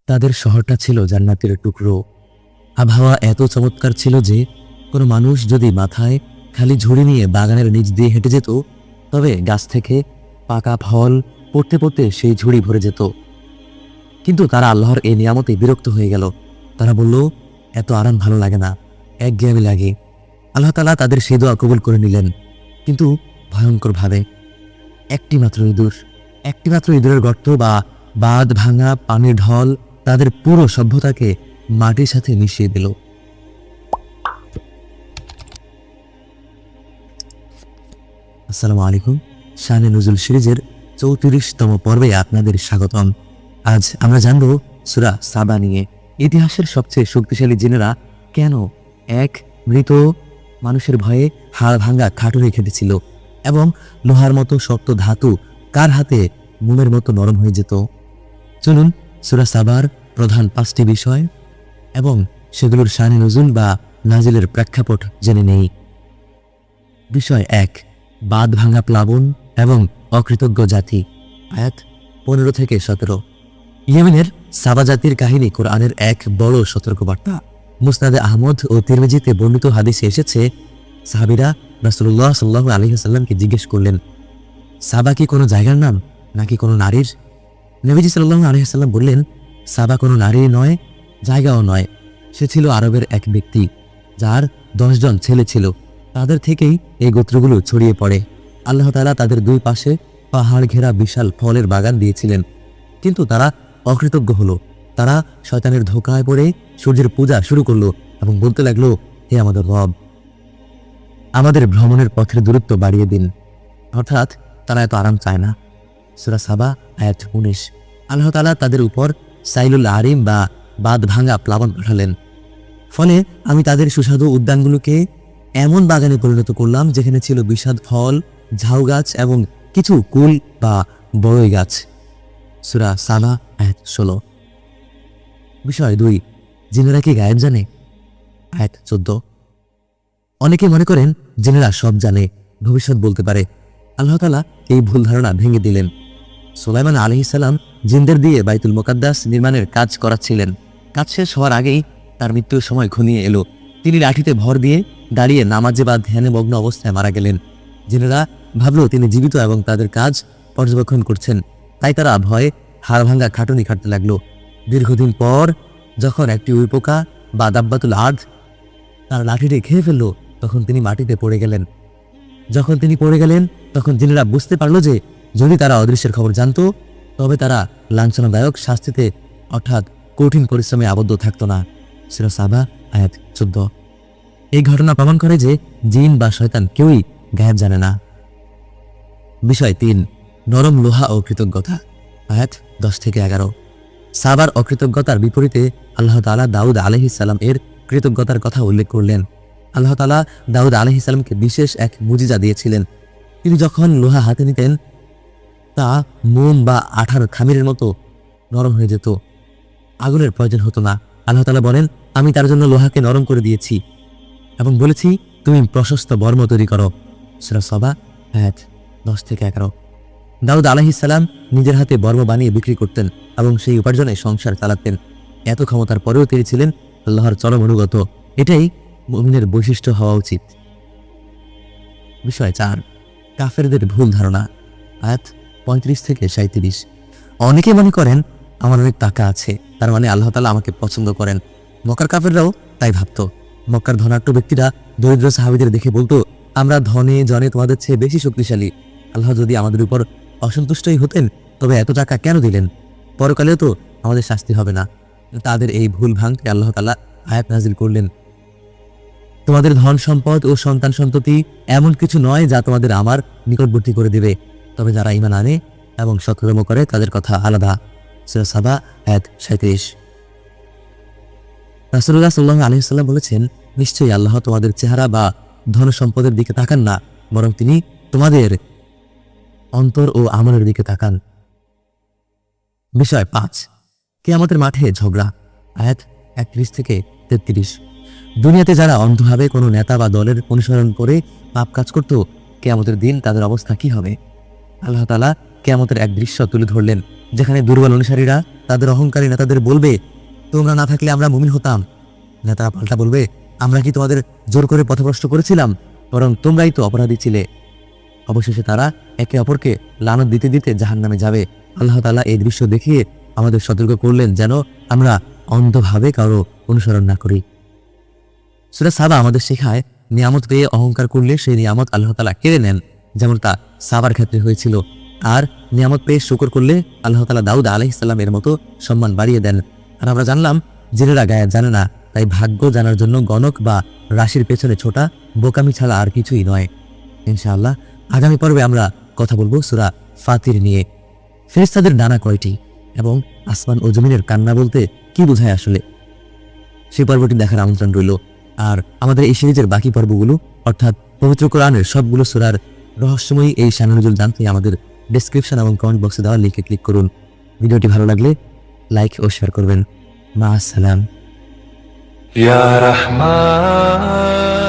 তাদের শহরটা ছিল জান্নাতের টুকরো। আবহাওয়া এত চমৎকার ছিল যে কোনো মানুষ যদি মাথায় খালি ঝুড়ি নিয়ে বাগানের নিচ দিয়ে হেঁটে যেত, তবে গাছ থেকে পাকা ফল পড়তে পড়তে সেই ঝুড়ি ভরে যেত। কিন্তু তারা আল্লাহর এই নিয়ামতে বিরক্ত হয়ে গেল। তারা বলল, এত আরাম ভালো লাগে না, একঘেয়েমি লাগে। আল্লাহ তাআলা তাদের সেই দোয়া কবুল করে নিলেন, কিন্তু ভয়ঙ্করভাবে। একটি মাত্র ইঁদুরের গর্ত বা বাঁধ ভাঙা পানির ঢল তাদের পুরো সভ্যতাকে মাটির সাথে মিশিয়ে দিল। আসসালামু আলাইকুম। শানে নুজুল সিরিজের 34তম পর্বে আপনাদের স্বাগতম। আজ আমরা জানব সূরা সাবা নিয়ে। ইতিহাসের সবচেয়ে শক্তিশালী জিনেরা কেন এক মৃত মানুষের ভয়ে হাড় ভাঙ্গা খাটুনি খেটেছিল, এবং লোহার মতো শক্ত ধাতু কার হাতে মোমের মতো নরম হয়ে যেত। চলুন সূরা সাবার প্রধান 5টি বিষয় এবং সেগুলোর শানে নুজুল বা নাজিলের প্রেক্ষাপট জেনে নেই। বিষয় 1, বাঁধ ভাঙা প্লাবন এবং অকৃতজ্ঞ জাতি। আয়াত 15 থেকে 17। ইয়েমেনের সাবা জাতির কাহিনী কোরআনের এক বড় সতর্কবার্তা। মুসনাদে আহমদ ও তিরমিজিতে বর্ণিত হাদিসে এসেছে, সাহাবীরা রাসূলুল্লাহ সাল্লাল্লাহু আলাইহি ওয়াসাল্লামকে জিজ্ঞেস করলেন, সাবা কি কোনো জায়গার নাম নাকি কোনো নারীর? নবীজি সাল্লাল্লাহু আলাইহি ওয়াসাল্লাম বললেন, সাবা কোনো নারী নয়, জায়গাও নয়। সে ছিল আরবের এক ব্যক্তি যার 10 জন ছেলে ছিল। তাদের থেকেই এই গোত্রগুলো ছড়িয়ে পড়ে। আল্লাহ তাআলা তাদের দুই পাশে পাহাড় ঘেরা বিশাল ফলের বাগান দিয়েছিলেন, কিন্তু তারা অকৃতজ্ঞ হলো। তারা শয়তানের ধোঁকায় পড়ে সূর্যের পূজা শুরু করলো এবং বলতে লাগলো, হে আমাদের রব, আমাদের ভ্রমণের পথের দূরত্ব বাড়িয়ে দিন। অর্থাৎ তারা এত আরাম চায় না। সূরা সাবা আয়াত 19। আল্লাহ তাআলা তাদের উপর সাইলুল আরিম বা বাঁধ ভাঙা প্লাবন পাঠালেন। ফলে আমি তাদের সুস্বাদু উদ্যানগুলোকে এমন বাগানে পরিণত করলাম যেখানে ছিল বিষাদ ফল, ঝাউ গাছ এবং কিছু কুল বা বড়ই গাছ। সূরা সাবা আয়াত 16। বিষয় 2, জিনেরা কি গায়েব জানে? আয়াত 14। অনেকে মনে করেন জিনেরা সব জানে, ভবিষ্যৎ বলতে পারে। আল্লাহ তাআলা এই ভুল ধারণা ভেঙে দিলেন। সুলাইমান আলাইহিস সালাম জিনদের দিয়ে বাইতুল মুকাদ্দাস নির্মাণের কাজ করাচ্ছিলেন। কাজ শেষ হওয়ার আগেই তার মৃত্যুর সময় ঘনিয়ে এলো। তিনি লাঠিতে ভর দিয়ে দাঁড়িয়ে নামাজে বা ধ্যানে মগ্ন অবস্থায় মারা গেলেন। জিনেরা ভাবল তিনি জীবিত এবং তাদের কাজ পর্যবেক্ষণ করছেন, তাই তারা ভয়ে হাড় ভাঙ্গা খাটুনি খাটতে লাগলো। দীর্ঘদিন পর যখন একটি উইপোকা বা দাব্বাতুল আর্দ তার লাঠিটি খেয়ে ফেলল, তখন তিনি মাটিতে পড়ে গেলেন। যখন তিনি পড়ে গেলেন, তখন জিনেরা বুঝতে পারলো যে যদি তারা অদৃশ্যের খবর জানতো, তবে তারা লাঞ্ছনাদায়ক শাস্তিতে অর্থাৎ কঠিন পরিশ্রমে আবদ্ধ থাকতো না। সূরা সাবা আয়াত 14। এই ঘটনা প্রমাণ করে যে জিন বা শয়তান কেউই গায়েব জানে না। বিষয় 3, নরম লোহা ও কৃতজ্ঞতা। আয়াত 10 থেকে 11। সাবার অকৃতজ্ঞতার বিপরীতে আল্লাহ তাআলা দাউদ আলাইহিস সালাম এর কৃতজ্ঞতার কথা উল্লেখ করলেন। আল্লাহ তাআলা দাউদ আলাইহিস সালামকে বিশেষ এক মুজিজা দিয়েছিলেন। তিনি যখন লোহা হাতে নিতেন, তা মোম বা আঠার খামিরের মতো নরম হয়ে যেত, আগুনের প্রয়োজন হতো না। আল্লাহ তাআলা বলেন, আমি তার জন্য লোহাকে নরম করে দিয়েছি এবং বলেছি, তুমি প্রশস্ত বর্ম তৈরি করো। সূরা সাবা আয়াত 10 থেকে 11। দাউদ আলাইহিস সালাম নিজের হাতে বর্ম বানিয়ে বিক্রি করতেন এবং সেই উপার্জনে সংসার চালাতেন। এত ক্ষমতার পরেও তিনি ছিলেন আল্লাহর চরম অনুগত। এটাই মুমিনের বৈশিষ্ট্য হওয়া উচিত। বিষয় 4, কাফেরদের ভুল ধারণা। আয়াত 35 থেকে 37। অনেকে মনে করেন আমার অনেক টাকা আছে, তার মানে আল্লাহ তাআলা আমাকে পছন্দ করেন। মক্কার কাফেররাও তাই ভাবত। মক্কার ধনাঢ্য ব্যক্তিরা দরিদ্র সাহাবীদের দেখে বলতো, আমরা ধনে জনে তোমাদের চেয়ে বেশি শক্তিশালী। আল্লাহ যদি আমাদের উপর অসন্তুষ্টই হতেন, তবে এত টাকা কেন দিলেন? পরকালেও তো আমাদের শাস্তি হবে না। তাদের এই ভুল ভাঙতে আল্লাহ তাআলা আয়াত নাজিল করলেন, তোমাদের ধন সম্পদ ও সন্তান সন্ততি এমন কিছু নয় যা তোমাদের আমার নিকটবর্তী করে দিবে, তবে যারা ঈমান আনে এবং সৎকর্ম করে তাদের কথা আলাদা। সূরা সাবা আয়াত 37। রাসূলুল্লাহ সাল্লাল্লাহু আলাইহি ওয়াসাল্লাম বলেছেন, নিশ্চয়ই আল্লাহ তোমাদের চেহারা বা ধন সম্পদের দিকে তাকান না, বরং তিনি তোমাদের অন্তর ও আমলের দিকে তাকান। বিষয় 5, কিয়ামতের মাঠে ঝগড়া। আয়াত 31 থেকে 33। দুনিয়াতে যারা অন্ধভাবে কোনো নেতা বা দলের অনুসরণ করে পাপ কাজ করত, কিয়ামতের দিন তাদের অবস্থা কি হবে? আল্লাহ তাআলা কিয়ামতের এক দৃশ্য তুলে ধরলেন। যেখানে দুর্বল অনুসারীরা তাদের অহংকারী নেতাদের বলবে, তোমরা না থাকলে আমরা মুমিন হতাম। নেতারা পাল্টা বলবে, আমরা কি তোমাদের জোর করে পথভ্রষ্ট করেছিলাম? বরং তোমরাই তো অপরাধী ছিলে। অবশেষে তারা একে অপরকে লানত দিতে দিতে জাহান্নামে যাবে। আল্লাহ তাআলা এই দৃশ্য দেখিয়ে আমাদের সতর্ক করলেন যেন আমরা অন্ধভাবে কারো অনুসরণ না করি। সূরা সাবা আমাদের শেখায়, নিয়ামত পেয়ে অহংকার করলে সেই নিয়ামত আল্লাহ তাআলা কেড়ে নেন, যেমন তা সাবার ক্ষেত্রে হয়েছিল। আর নিয়ামত পেয়ে শুকর করলে আল্লাহ তাআলা দাউদ আলাইহিস সালামের মতো সম্মান বাড়িয়ে দেন। আর আমরা জানলাম, জেনেরা গায়েব জানে না, তাই ভাগ্য জানার জন্য গণক বা রাশির পেছনে ছোটা বোকামি ছাড়া আর কিছুই নয়। ইনশাআল্লাহ আগামী পর্বে আমরা কথা বলবো সূরা ফাতির নিয়ে। ফেরেশতাদের ডানা কয়টি এবং আসমান ও জমিনের কান্না বলতে কি বোঝায় আসলে, সেই পর্বটি দেখার আমন্ত্রণ রইল। আর আমাদের এই সিরিজের বাকি পর্বগুলো অর্থাৎ পবিত্র কোরআনের সবগুলো সূরার রহস্যময়ী এই শানে নুজুল জানতে আমাদের ডেসক্রিপশন এবং কমেন্ট বক্সে দেওয়া লিঙ্কে ক্লিক করুন। ভিডিওটি ভালো লাগলে লাইক ও শেয়ার করবেন। মা আসসালাম। ইয়া রহমান।